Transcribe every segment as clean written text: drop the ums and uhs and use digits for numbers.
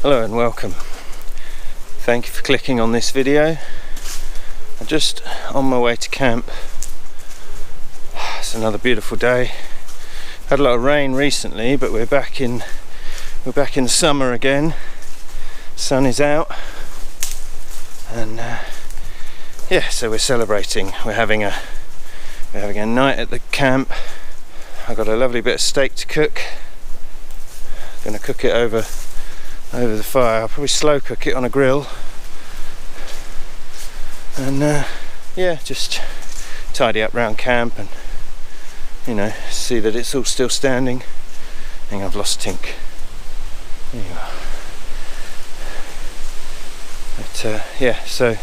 Hello and welcome. Thank you for clicking on this video. I'm just on my way to camp. It's another beautiful day. Had a lot of rain recently, but we're back in the summer again. Sun is out, and yeah, so we're celebrating. We're having a night at the camp. I've got a lovely bit of steak to cook. I'm going to cook it over the fire. I'll probably slow cook it on a grill, and yeah, just tidy up round camp and, you know, see that it's all still standing. I think I've lost Tink. There you are. But yeah, so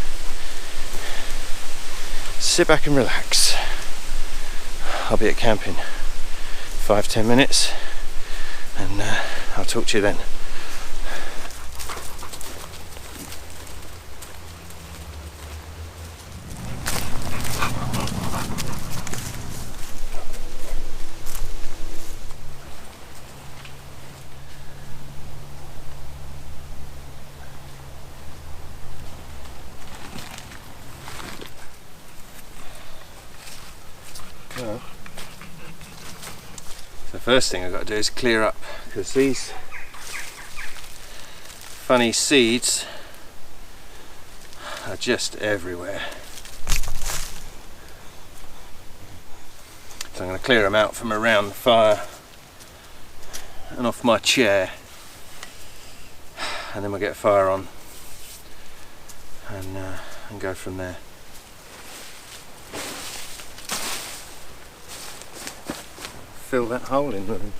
sit back and relax. I'll be at camp in 5-10 minutes, and I'll talk to you then. Well, the first thing I've got to do is clear up, because these funny seeds are just everywhere. So I'm going to clear them out from around the fire and off my chair, and then we'll get a fire on and go from there. Fill that hole in them.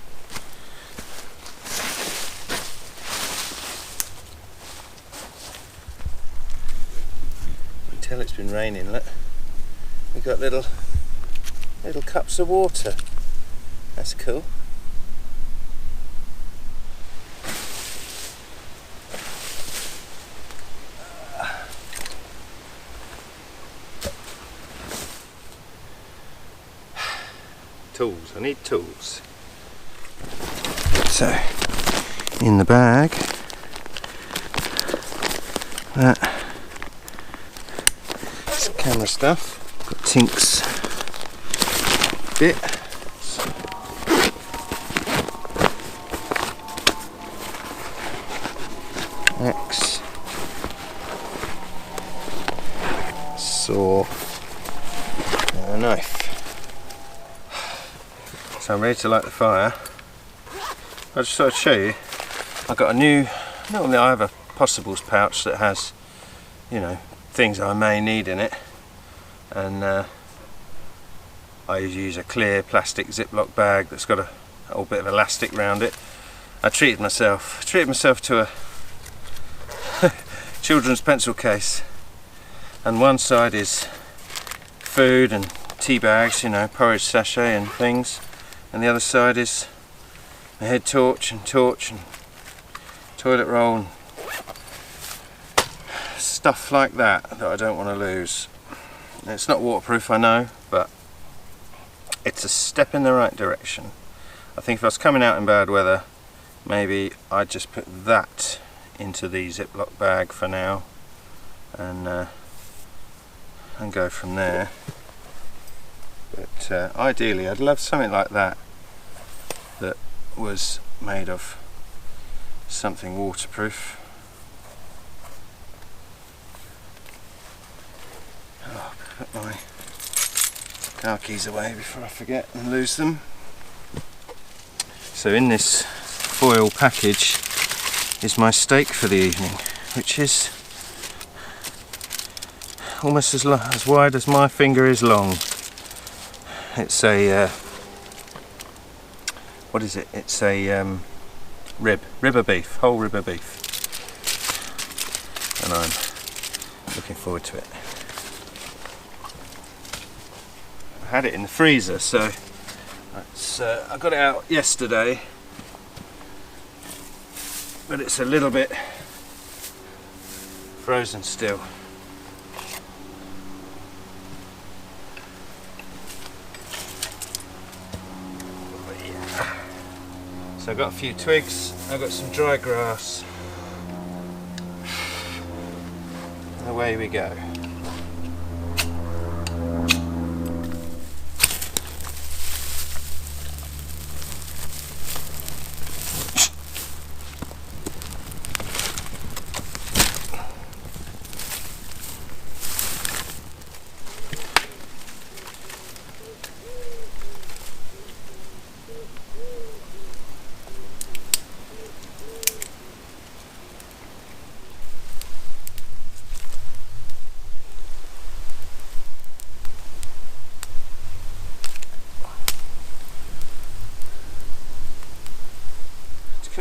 Until it's been raining, look. We've got little cups of water. That's cool. Tools, I need tools. So, in the bag, some camera stuff. Got Tink's bit. Axe, saw, and a knife. So I'm ready to light the fire. I just thought I'd show you. I've got a new, I have a possibles pouch that has, you know, things I may need in it, and I use a clear plastic Ziploc bag that's got a whole bit of elastic around it. I treated myself to a children's pencil case, and one side is food and tea bags, you know, porridge sachet and things. And the other side is a head torch and toilet roll and stuff like that I don't want to lose. And it's not waterproof, I know, but it's a step in the right direction. I think if I was coming out in bad weather, maybe I'd just put that into the Ziploc bag for now, and go from there. But ideally I'd love something like that was made of something waterproof. Oh, put my car keys away before I forget and lose them. So in this foil package is my steak for the evening, which is almost as wide as my finger is long. It's a what is it? It's a rib of beef, whole rib of beef, and I'm looking forward to it. I had it in the freezer, so I got it out yesterday, but it's a little bit frozen still. So I've got a few twigs, I've got some dry grass, away we go.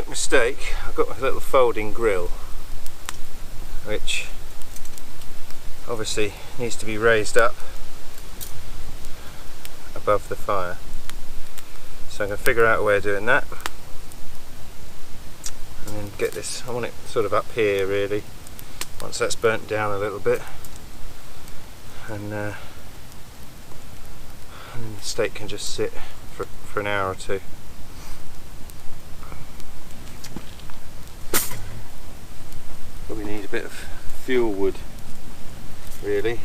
Mistake, I've got a little folding grill which obviously needs to be raised up above the fire, so I'm going to figure out a way of doing that and then get this, I want it sort of up here really, once that's burnt down a little bit, and then the steak can just sit for an hour or two. Probably need a bit of fuel wood really, so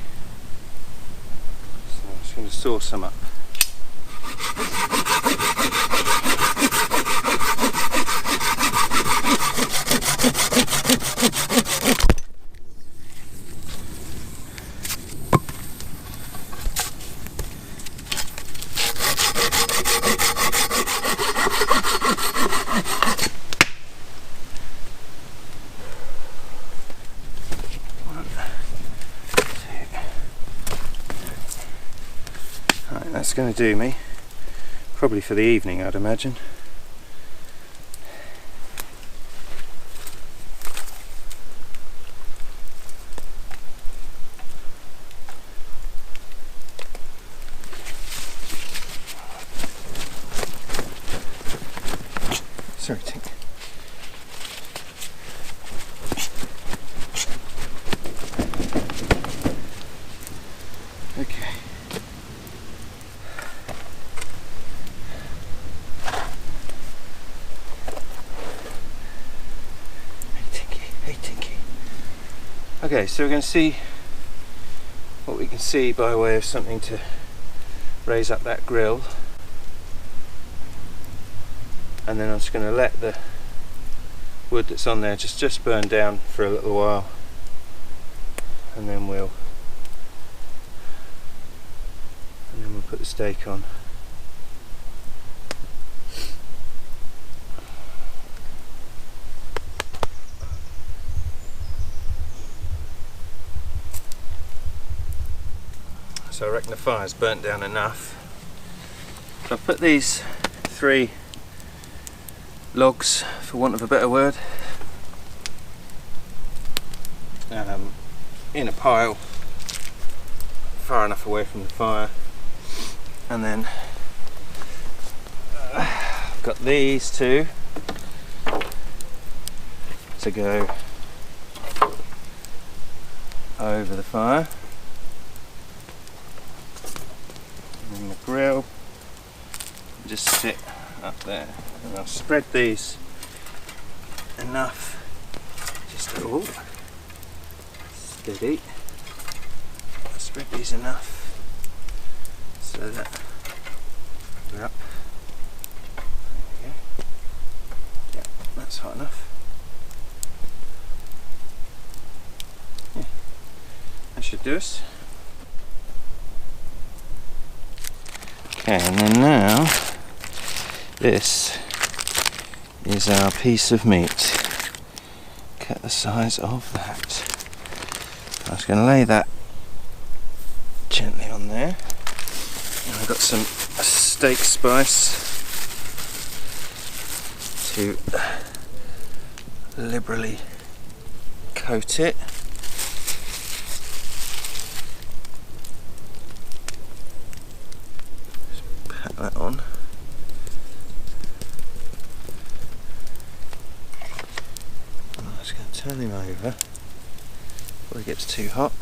I'm just going to saw some up. That's going to do me, probably for the evening I'd imagine. Sorry, Tink. Okay. Okay, so we're going to see what we can see by way of something to raise up that grill, and then I'm just going to let the wood that's on there just burn down for a little while, and then we'll put the steak on. So I reckon the fire's burnt down enough. So I've put these 3 logs, for want of a better word, in a pile far enough away from the fire, and then I've got these 2 to go over the fire. And the grill just sit up there, and I'll spread these enough just to, steady, I'll spread these enough so that they're up. There we go. Yeah, that's hot enough. Yeah, that should do us. Okay, and then now this is our piece of meat. Look at the size of that. I'm just going to lay that gently on there. And I've got some steak spice to liberally coat it. That on. I'm just going to turn him over before he gets too hot.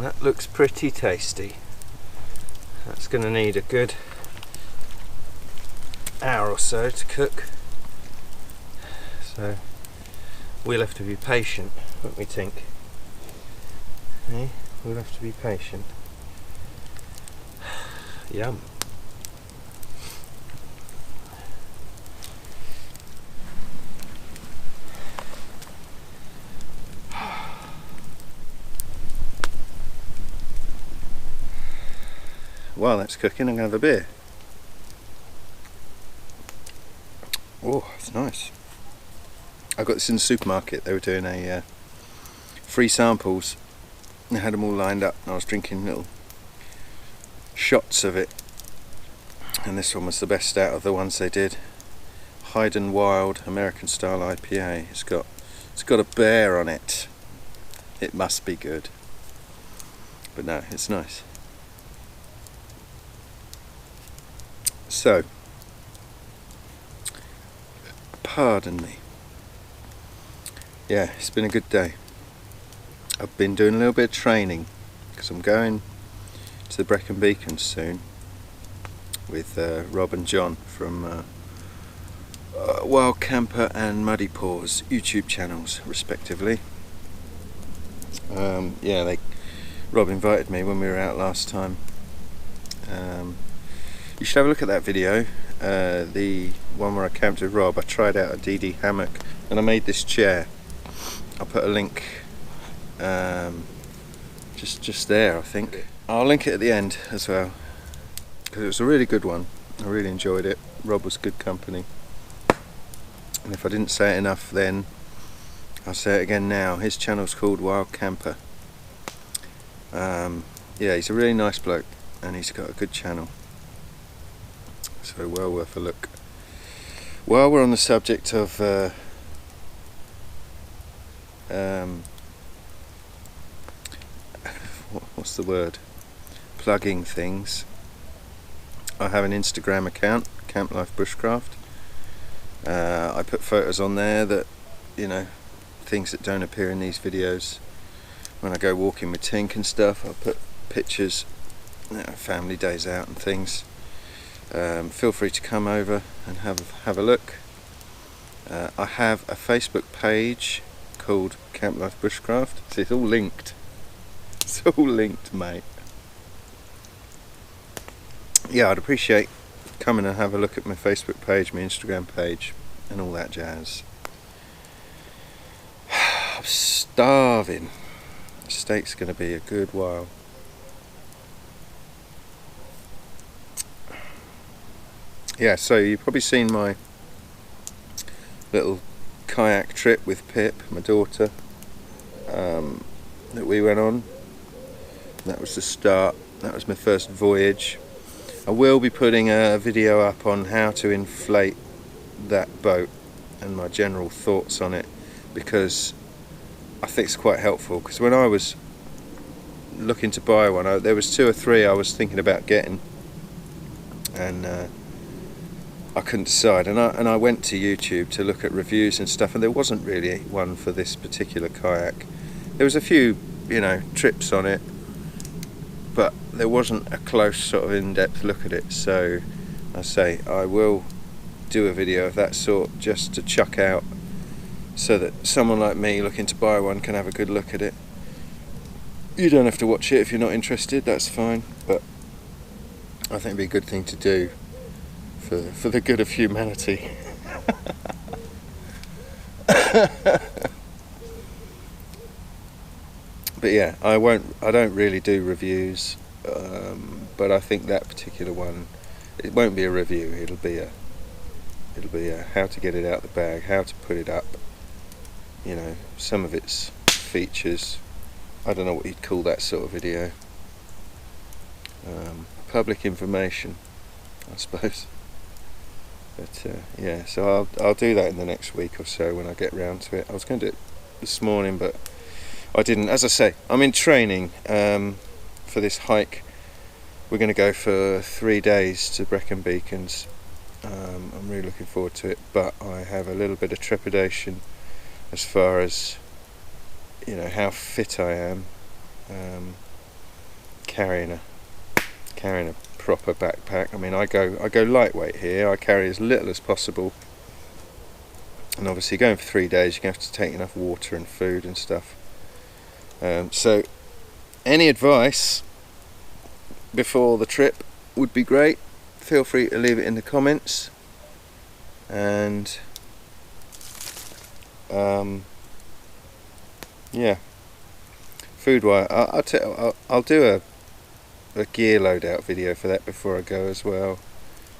that looks pretty tasty. That's going to need a good hour or so to cook, so we'll have to be patient, won't we, Tink? Eh? We'll have to be patient. Yum. While that's cooking, I'm going to have a beer. Oh, it's nice. I got this in the supermarket. They were doing a free samples. They had them all lined up, and I was drinking little shots of it. And this one was the best out of the ones they did. Hyde and Wild American Style IPA. It's got a bear on it. It must be good. But no, it's nice. So, pardon me. Yeah, it's been a good day. I've been doing a little bit of training because I'm going to the Brecon Beacons soon with Rob and John from Wild Camper and Muddy Paws YouTube channels respectively. Yeah, Rob invited me when we were out last time. You should have a look at that video, the one where I camped with Rob. I tried out a DD hammock and I made this chair. I'll put a link just there, I think. I'll link it at the end as well, because it was a really good one. I really enjoyed it. Rob was good company. And if I didn't say it enough then, I'll say it again now. His channel's called Wild Camper. Yeah, he's a really nice bloke and he's got a good channel. So well worth a look. While we're on the subject of what's the word? Plugging things. I have an Instagram account, Camp Life Bushcraft. I put photos on there that, you know, things that don't appear in these videos. When I go walking with Tink and stuff, I put pictures, you know, family days out and things. Feel free to come over and have a look. I have a Facebook page called Camp Life Bushcraft. So it's all linked. It's all linked, mate. Yeah, I'd appreciate coming and have a look at my Facebook page, my Instagram page, and all that jazz. I'm starving. Steak's going to be a good while. Yeah, so you've probably seen my little kayak trip with Pip, my daughter, that we went on. That was the start. That was my first voyage. I will be putting a video up on how to inflate that boat and my general thoughts on it, because I think it's quite helpful. Because when I was looking to buy one, there was 2 or 3 I was thinking about getting, and I couldn't decide. And I went to YouTube to look at reviews and stuff, and there wasn't really one for this particular kayak. There was a few, you know, trips on it, but there wasn't a close sort of in-depth look at it. So I say I will do a video of that sort just to chuck out, so that someone like me looking to buy one can have a good look at it. You don't have to watch it if you're not interested, that's fine, but I think it'd be a good thing to do for the good of humanity. But yeah, I don't really do reviews, but I think that particular one, it won't be a review. It'll be a how to get it out the bag, how to put it up. You know, some of its features. I don't know what you'd call that sort of video. Public information, I suppose. But yeah, so I'll do that in the next week or so when I get round to it. I was going to do it this morning, but I didn't. As I say, I'm in training for this hike. We're going to go for 3 days to Brecon Beacons. I'm really looking forward to it, but I have a little bit of trepidation as far as, you know, how fit I am. carrying a proper backpack. I mean, I go lightweight here. I carry as little as possible, and obviously going for 3 days, you're going to have to take enough water and food and stuff. So any advice before the trip would be great. Feel free to leave it in the comments. And yeah, food wise, I'll do a gear loadout video for that before I go as well,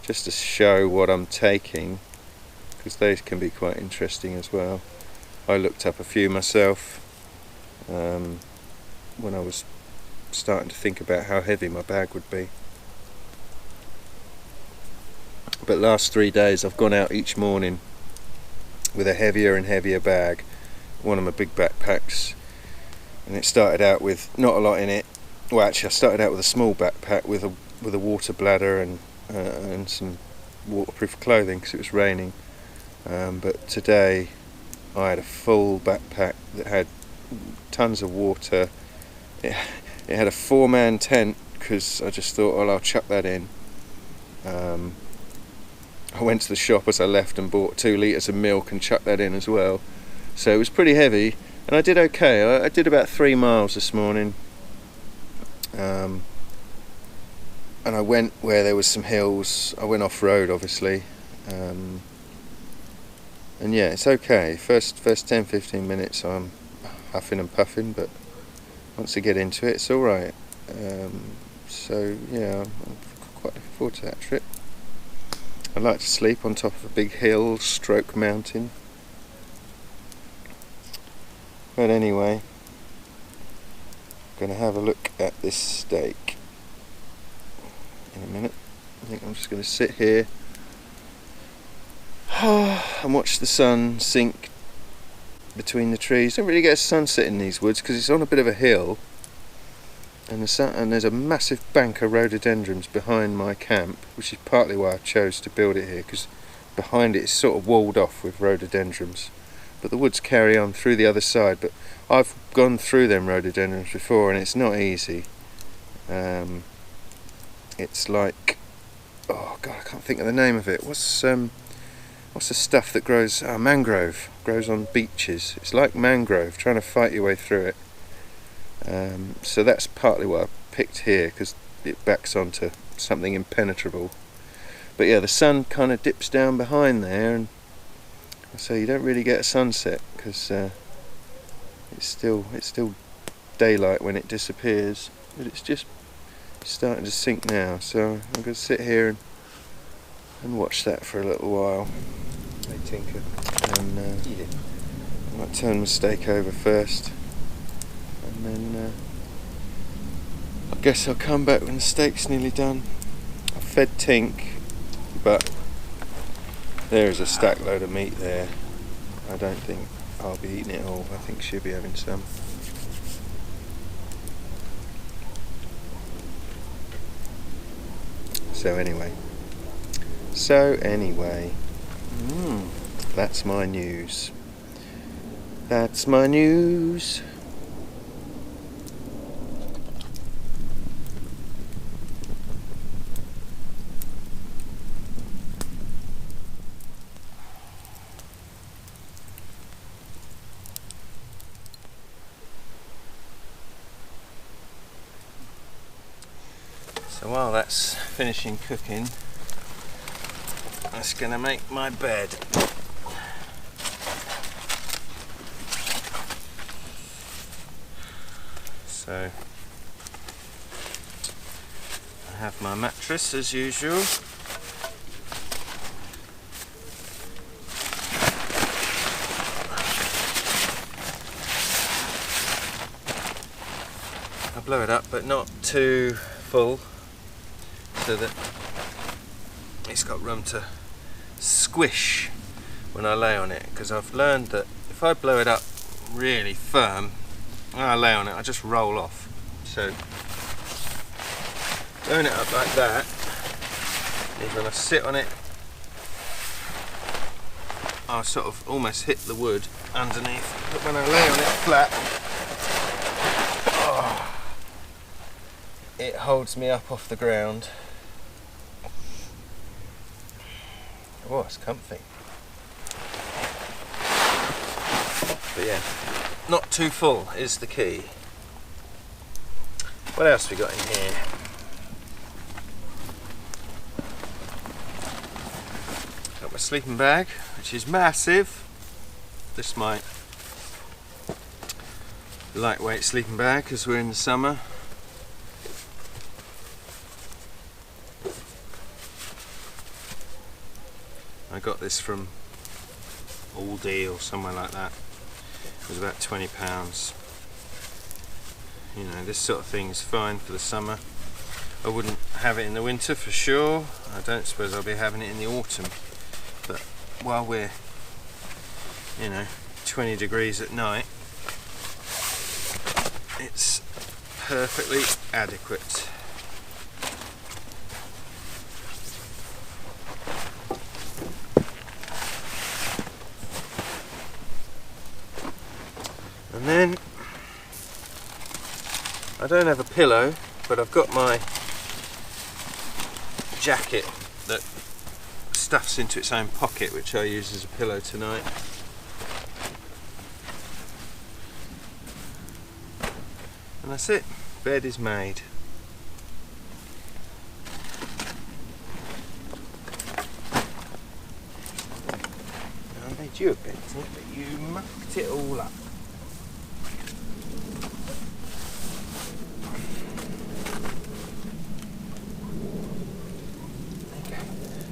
just to show what I'm taking, because those can be quite interesting as well. I looked up a few myself when I was starting to think about how heavy my bag would be. But last 3 days I've gone out each morning with a heavier and heavier bag, one of my big backpacks, and it started out with not a lot in it. Well, actually I started out with a small backpack with a water bladder and some waterproof clothing because it was raining, but today I had a full backpack that had tons of water. It had a 4-man tent because I just thought, well, I'll chuck that in. I went to the shop as I left and bought 2 litres of milk and chucked that in as well. So it was pretty heavy, and I did okay. I did about 3 miles this morning, and I went where there was some hills. I went off-road, obviously, and yeah, it's okay. First 10-15 minutes I'm huffing and puffing, but once I get into it, it's alright. So yeah, I'm quite looking forward to that trip. I like to sleep on top of a big hill stroke mountain. But anyway, I'm going to have a look at this steak in a minute. I think I'm just going to sit here and watch the sun sink between the trees. Don't really get a sunset in these woods because it's on a bit of a hill, and there's a massive bank of rhododendrons behind my camp, which is partly why I chose to build it here, because behind it is sort of walled off with rhododendrons, but the woods carry on through the other side. But I've gone through them rhododendrons before and it's not easy. It's like, oh god, I can't think of the name of it. What's the stuff that grows? Mangrove grows on beaches. It's like mangrove, trying to fight your way through it. So that's partly what I picked here, because it backs onto something impenetrable. But yeah, the sun kind of dips down behind there, and so you don't really get a sunset because it's still daylight when it disappears. But it's just starting to sink now, so I'm going to sit here and watch that for a little while. Hey Tinker, and I might turn my steak over first. And then I guess I'll come back when the steak's nearly done. I've fed Tink, but there's a stack load of meat there. I don't think I'll be eating it all. I think she'll be having some. So anyway, that's my news. That's my news. So while that's finishing cooking, I'm just going to make my bed. So I have my mattress as usual. I blow it up, but not too full, so that it's got room to squish when I lay on it, because I've learned that if I blow it up really firm when I lay on it, I just roll off. So blowing it up like that is when I sit on it, I sort of almost hit the wood underneath, but when I lay on it flat, it holds me up off the ground. Oh, it's comfy. But yeah, not too full is the key. What else we got in here? Got my sleeping bag, which is massive. This is my lightweight sleeping bag because we're in the summer. I got this from Aldi or somewhere like that. It was about £20. You know, this sort of thing is fine for the summer. I wouldn't have it in the winter for sure. I don't suppose I'll be having it in the autumn. But while we're, you know, 20 degrees at night, it's perfectly adequate. And then I don't have a pillow, but I've got my jacket that stuffs into its own pocket, which I use as a pillow tonight. And that's it. Bed is made. I made you a bed, but you mucked it all up.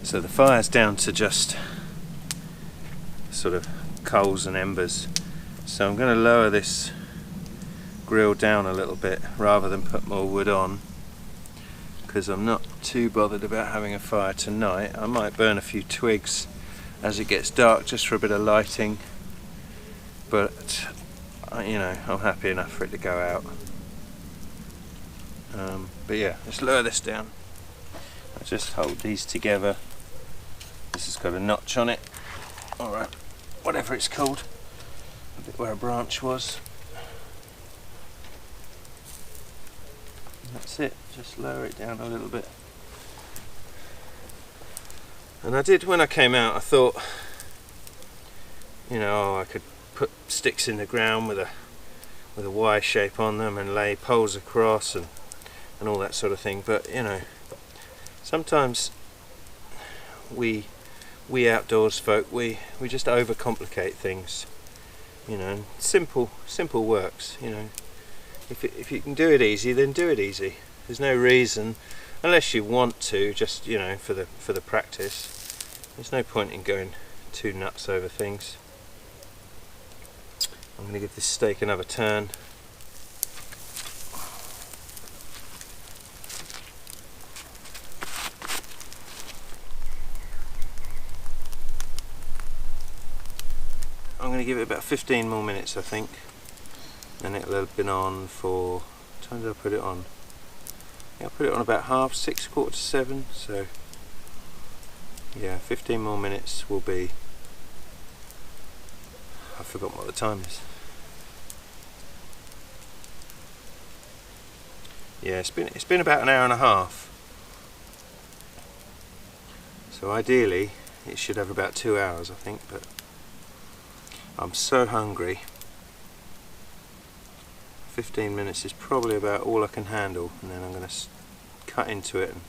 So the fire's down to just sort of coals and embers. So I'm going to lower this grill down a little bit rather than put more wood on, because I'm not too bothered about having a fire tonight. I might burn a few twigs as it gets dark just for a bit of lighting, but you know, I'm happy enough for it to go out. But yeah, let's lower this down. I'll just hold these together. This has got a notch on it, alright, whatever it's called, a bit where a branch was. And that's it, just lower it down a little bit. And I did, when I came out, I thought, you know, I could put sticks in the ground with a Y shape on them and lay poles across and all that sort of thing, but you know, sometimes we outdoors folk, we just overcomplicate things, you know. Simple works, you know. If you can do it easy, then do it easy. There's no reason, unless you want to, just, you know, for the practice. There's no point in going too nuts over things. I'm going to give this steak another turn. I'm going to give it about 15 more minutes, I think, and it'll have been on for, what time did I put it on? Yeah, I put it on about 6:30, 6:45, so yeah, 15 more minutes will be, I've forgotten what the time is. Yeah, it's been about an hour and a half, so ideally it should have about 2 hours, I think, but I'm so hungry. 15 minutes is probably about all I can handle, and then I'm going to cut into it and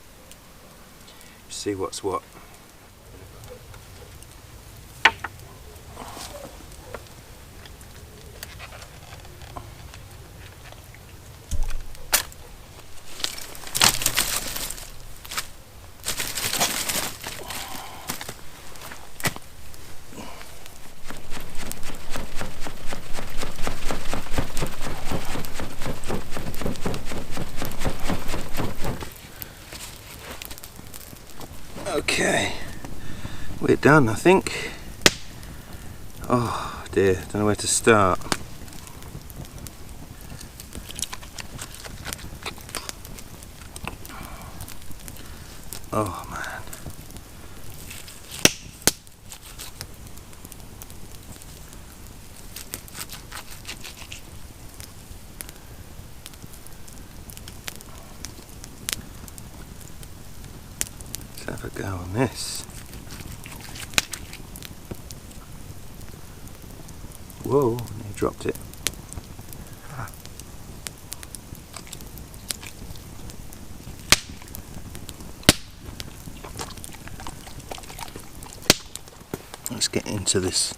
see what's what. Okay, we're done, I think. Oh dear, don't know where to start. Oh man. go on this. Whoa, he dropped it. Let's get into this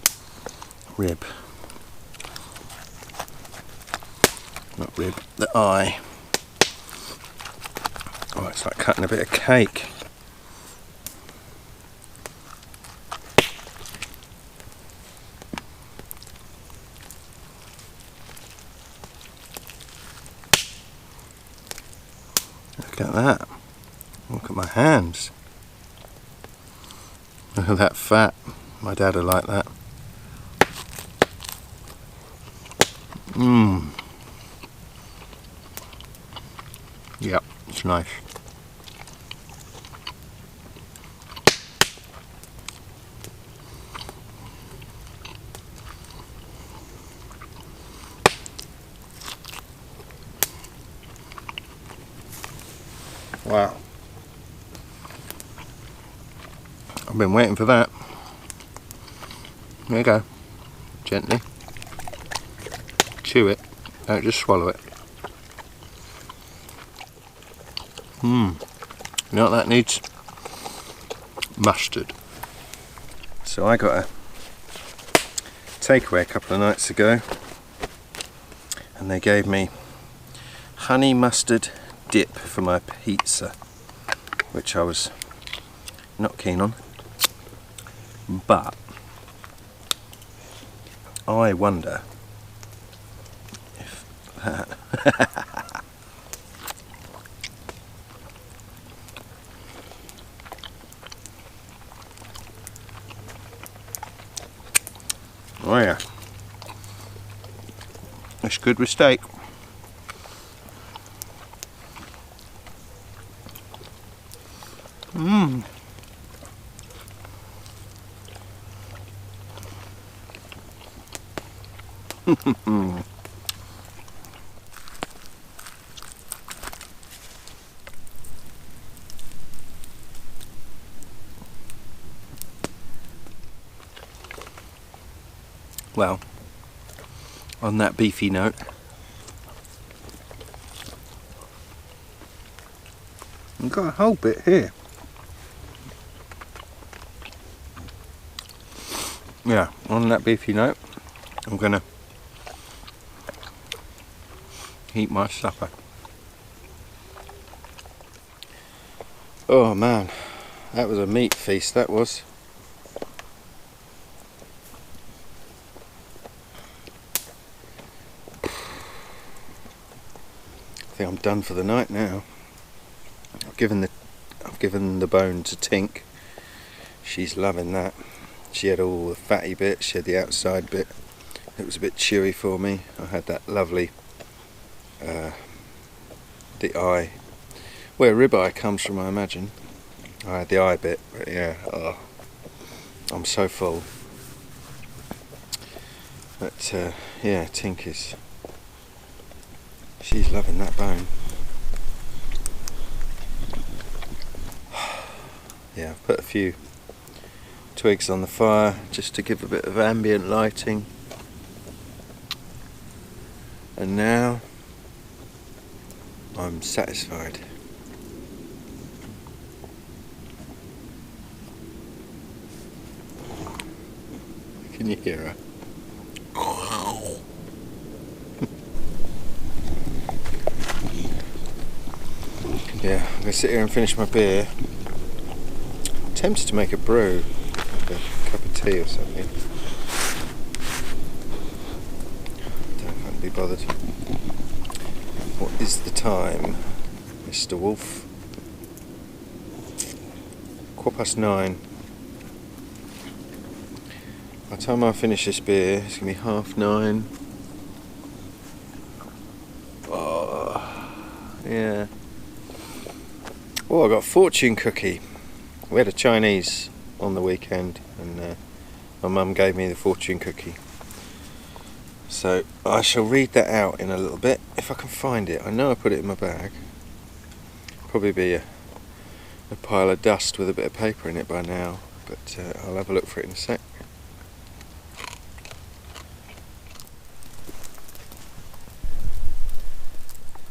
rib. Not rib, the eye. Oh, it's like cutting a bit of cake. Look at that. Look at my hands. Look at that fat. My dad would like that. Mmm. Yep, it's nice. Wow. I've been waiting for that. There you go. Gently. Chew it. Don't just swallow it. You know what that needs? Mustard. So I got a takeaway a couple of nights ago, and they gave me honey mustard dip for my pizza, which I was not keen on, but I wonder if that oh yeah, it's good with steak. Well, on that beefy note, I've got a whole bit here. Yeah, on that beefy note, I'm gonna eat my supper. Oh man, that was a meat feast, that was. I think I'm done for the night now. I've given the bone to Tink. She's loving that. She had all the fatty bits, she had the outside bit. It was a bit chewy for me. I had that lovely the eye, where ribeye comes from, I imagine. I had the eye bit, but yeah, I'm so full. But yeah, Tink is, she's loving that bone. Yeah, I've put a few twigs on the fire just to give a bit of ambient lighting. And now I'm satisfied. Can you hear her? Yeah, I'm going to sit here and finish my beer. I'm tempted to make a brew, like a cup of tea or something. Don't know if I can be bothered. What is the time, Mr. Wolf? 9:15. By the time I finish this beer, it's going to be 9:30. Oh, yeah. Oh, I got a fortune cookie. We had a Chinese on the weekend, and my mum gave me the fortune cookie. So I shall read that out in a little bit if I can find it. I know I put it in my bag. Probably be a pile of dust with a bit of paper in it by now, but I'll have a look for it in a sec.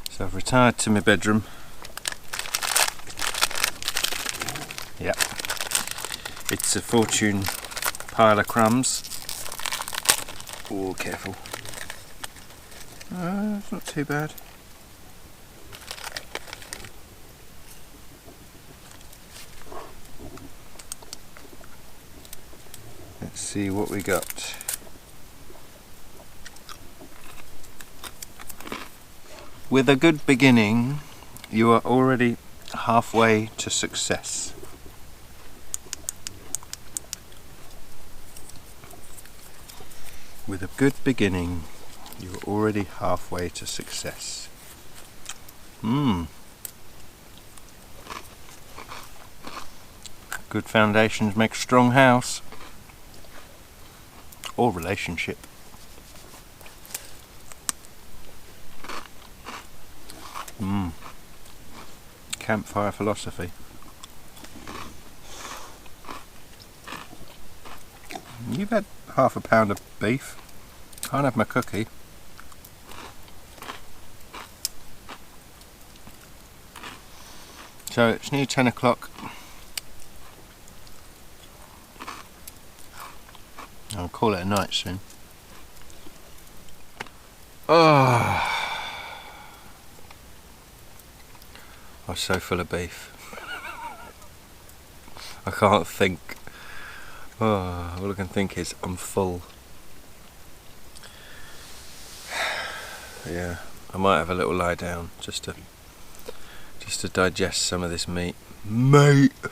So I've retired to my bedroom. Yep, it's a fortune pile of crumbs. Oh, careful. It's not too bad. Let's see what we got. With a good beginning, you are already halfway to success. With a good beginning, you are already halfway to success. Good foundations make a strong house. Or relationship. Campfire philosophy. You've had half a pound of beef. Can't have my cookie. So it's nearly 10 o'clock. I'll call it a night soon. Oh, I'm so full of beef. I can't think. Oh, all I can think is I'm full. Yeah, I might have a little lie down just to digest some of this meat. Mate! I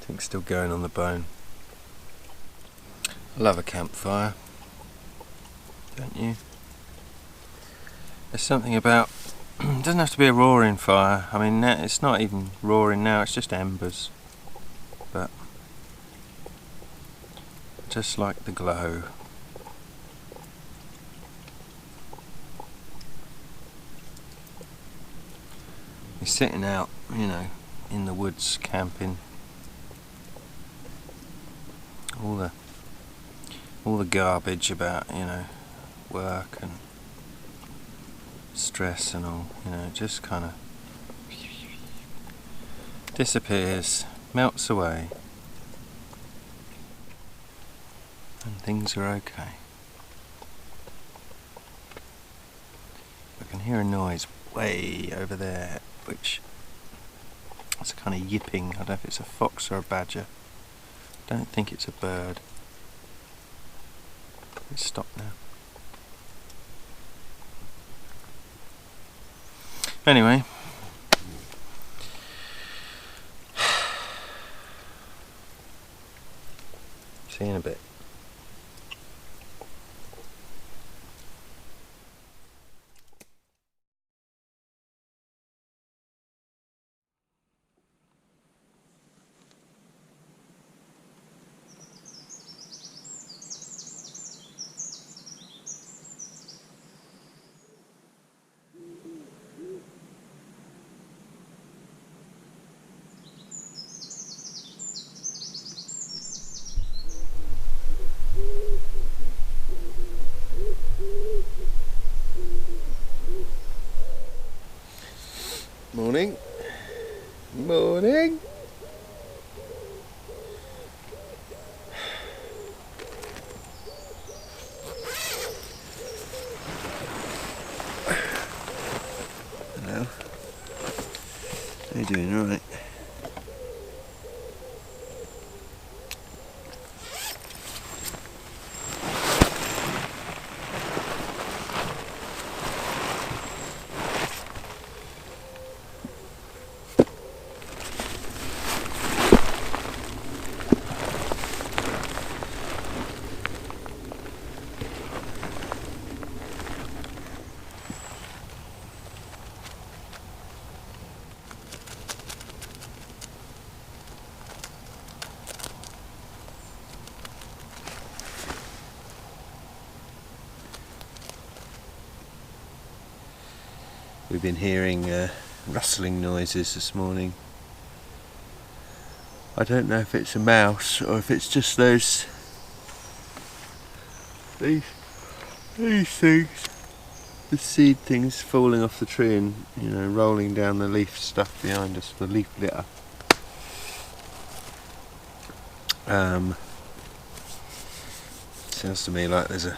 think it's still going on the bone. I love a campfire, don't you? There's something about, it doesn't have to be a roaring fire. I mean, it's not even roaring now, it's just embers. But just like the glow. You're sitting out, you know, in the woods camping. All the garbage about, you know, work and stress and all, you know, just kind of disappears, melts away, and things are okay. I can hear a noise way over there, which it's kind of yipping. I don't know if it's a fox or a badger. I don't think it's a bird. It's stopped now. Anyway, see you in a bit. Morning. Morning. Hello. How you doing? All right? We've been hearing rustling noises this morning. I don't know if it's a mouse or if it's just these things, the seed things falling off the tree and, you know, rolling down the leaf stuff behind us, the leaf litter. Sounds to me like there's a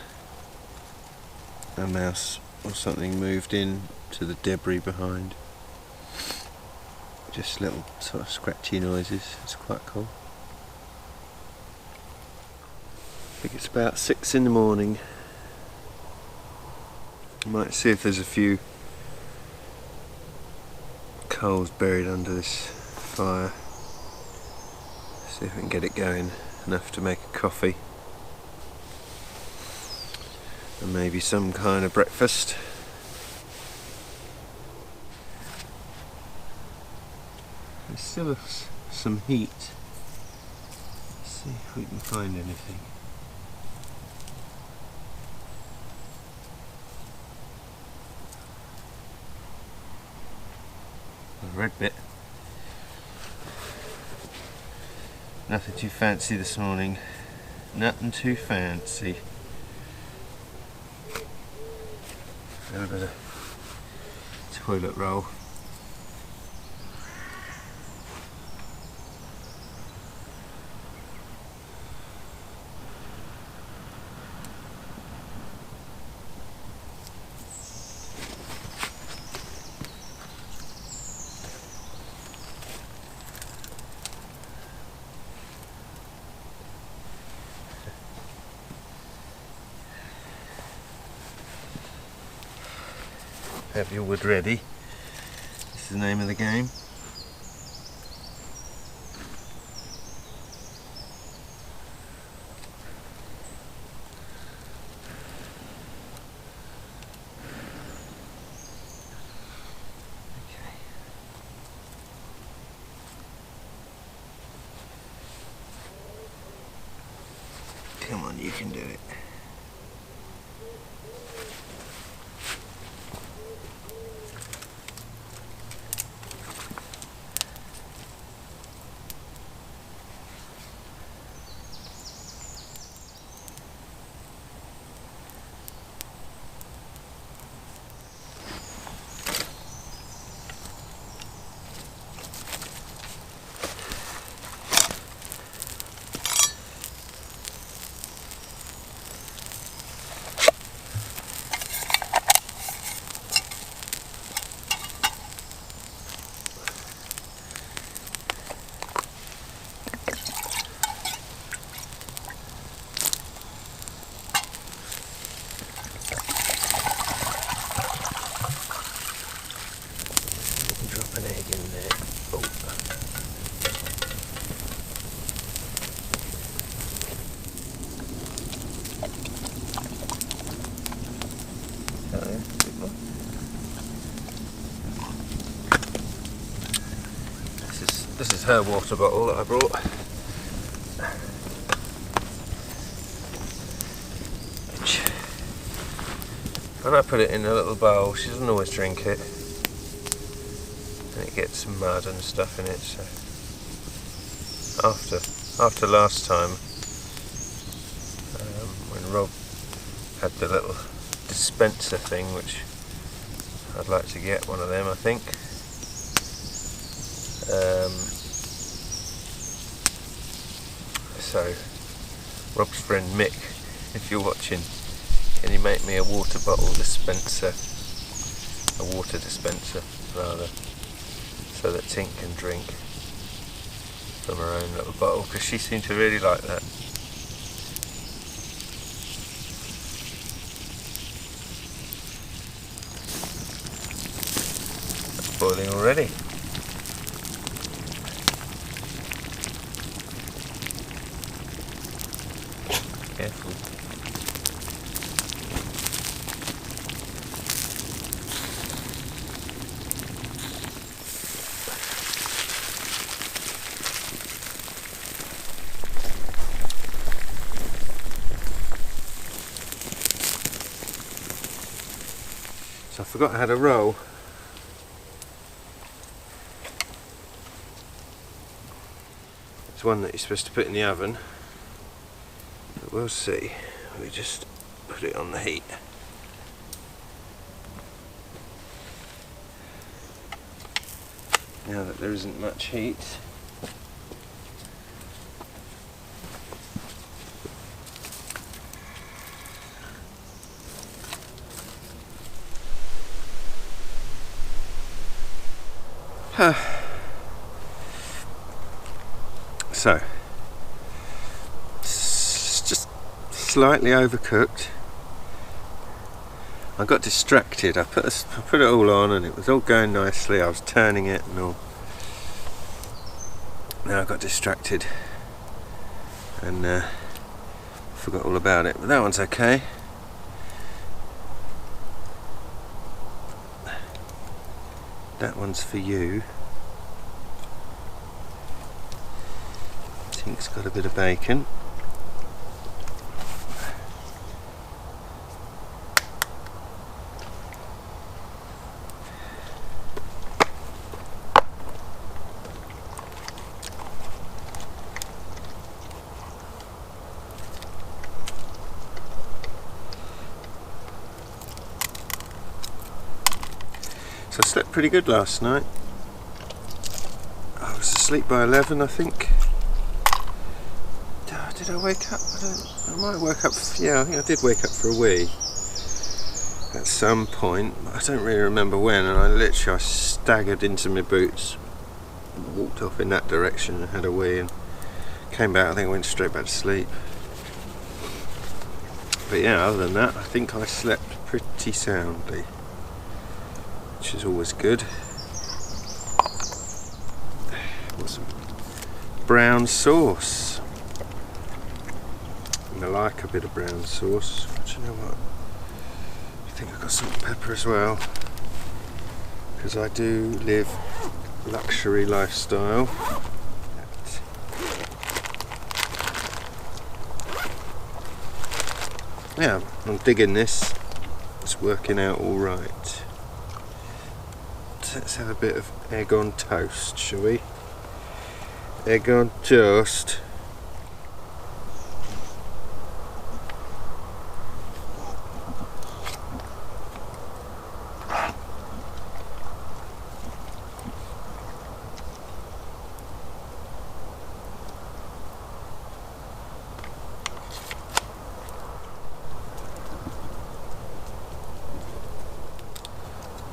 mouse or something moved in to the debris behind. Just little sort of scratchy noises. It's quite cool. I think it's about 6 in the morning. I might see if there's a few coals buried under this fire. See if we can get it going enough to make a coffee. And maybe some kind of breakfast. There's still some heat. Let's see if we can find anything. The red bit. Nothing too fancy this morning. Nothing too fancy. A bit of toilet roll. Have your wood ready. This is the name of the game. Okay. Come on, you can do it. Drop an egg in there. Oh. This is her water bottle that I brought. When I put it in a little bowl, she doesn't always drink it. And it gets mud and stuff in it, so after last time, when Rob had the little dispenser thing, which I'd like to get one of them, I think. So Rob's friend Mick, if you're watching, can you make me a water bottle dispenser, a water dispenser rather, so that Tink can drink from her own little bottle, because she seemed to really like that. That's boiling already. Careful. So I forgot I had a roll. There's one that you're supposed to put in the oven, but we'll see. We just put it on the heat. Now that there isn't much heat, so it's just slightly overcooked. I got distracted. I put it all on and it was all going nicely. I was turning it and all. Now I got distracted and forgot all about it. But that one's okay. That one's for you. I think it's got a bit of bacon. So I slept pretty good last night. I was asleep by 11, I think. Did I wake up? I might wake up. Yeah, I think I did wake up for a wee at some point. I don't really remember when. And I staggered into my boots, walked off in that direction, and had a wee, and came back. I think I went straight back to sleep. But yeah, other than that, I think I slept pretty soundly, which is always good. Got some brown sauce. I like a bit of brown sauce. Do you know what? I think I've got salt and pepper as well, because I do live luxury lifestyle. Yeah, I'm digging this. It's working out all right. Let's have a bit of egg on toast, shall we? Egg on toast.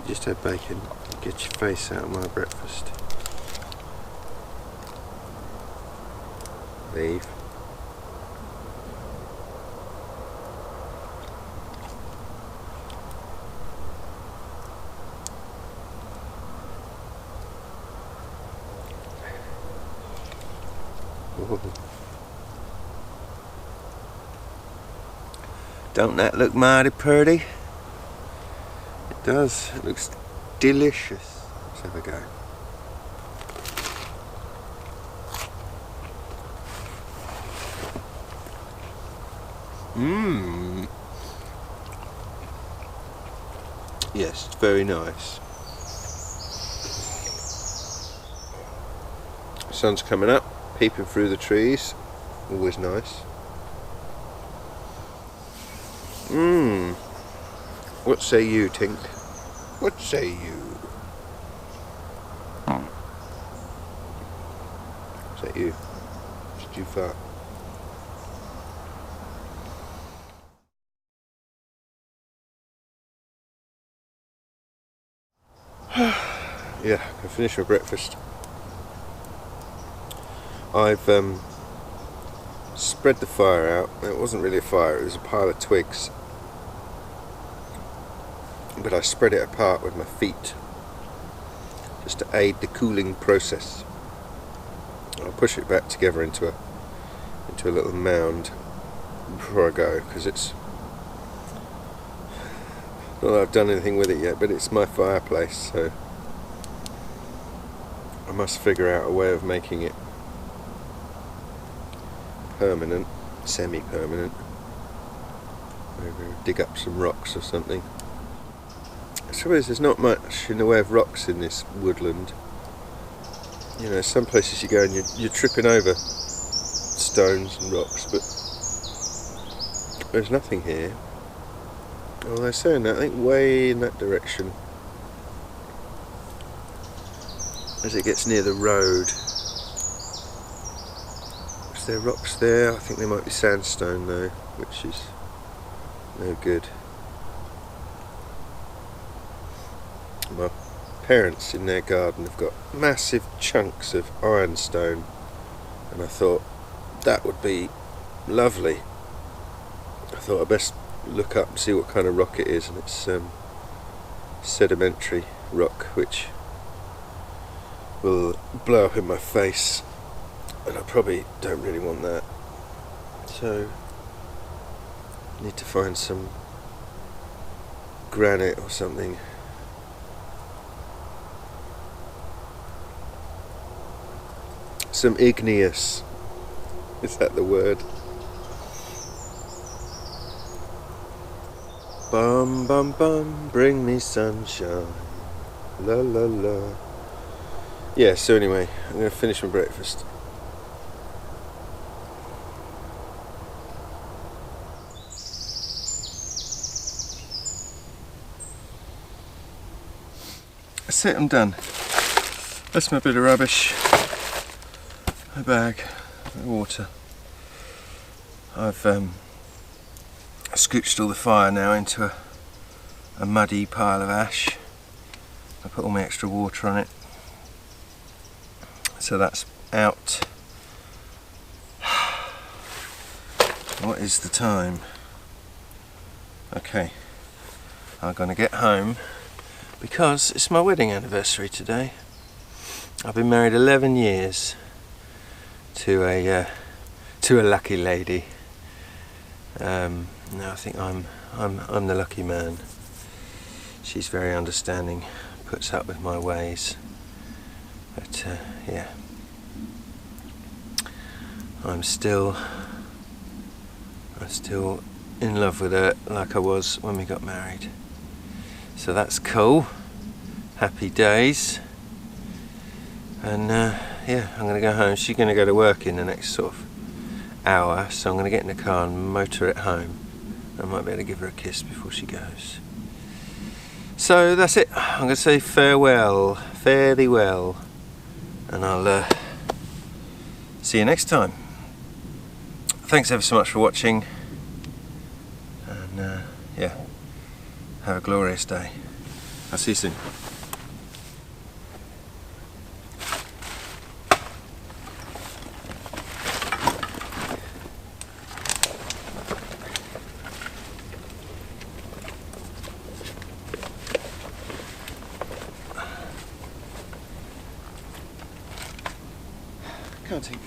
Just had bacon. Get your face out of my breakfast. Leave. Ooh. Don't that look mighty pretty? It does. It looks delicious. Let's have a go. Mmm. Yes, it's very nice. The sun's coming up, peeping through the trees. Always nice. Mmm. What say you, Tink? What say you? Is that you? Did you fart? Yeah, I finished my breakfast. I've spread the fire out. It wasn't really a fire, it was a pile of twigs. But I spread it apart with my feet just to aid the cooling process. I'll push it back together into a little mound before I go, because it's not that I've done anything with it yet, but it's my fireplace, so I must figure out a way of making it permanent, semi-permanent. Maybe dig up some rocks or something. I suppose there's not much in the way of rocks in this woodland. You know, some places you go and you're tripping over stones and rocks, but there's nothing here. Oh, they're saying that, I think way in that direction, as it gets near the road. Is there rocks there? I think they might be sandstone though, which is no good. My parents in their garden have got massive chunks of ironstone, and I thought that would be lovely. I thought I'd best look up and see what kind of rock it is, and it's sedimentary rock, which will blow up in my face, and I probably don't really want that. So I need to find some granite or something. Some igneous, is that the word? Bum bum bum, bring me sunshine, la la la. Yeah, so anyway, I'm going to finish my breakfast. That's it, I'm done. That's my bit of rubbish. My bag, my water. I've scooched all the fire now into a muddy pile of ash. I put all my extra water on it. So that's out. What is the time? Okay, I'm gonna get home because it's my wedding anniversary today. I've been married 11 years to a lucky lady. No, I think I'm the lucky man. She's very understanding, puts up with my ways. But yeah, I'm still in love with her like I was when we got married. So that's cool. Happy days. And yeah, I'm gonna go home. She's gonna go to work in the next sort of hour, so I'm gonna get in the car and motor it home. I might be able to give her a kiss before she goes. So that's it. I'm gonna say farewell, fare thee well, and I'll see you next time. Thanks ever so much for watching, and yeah, have a glorious day. I'll see you soon. Can't take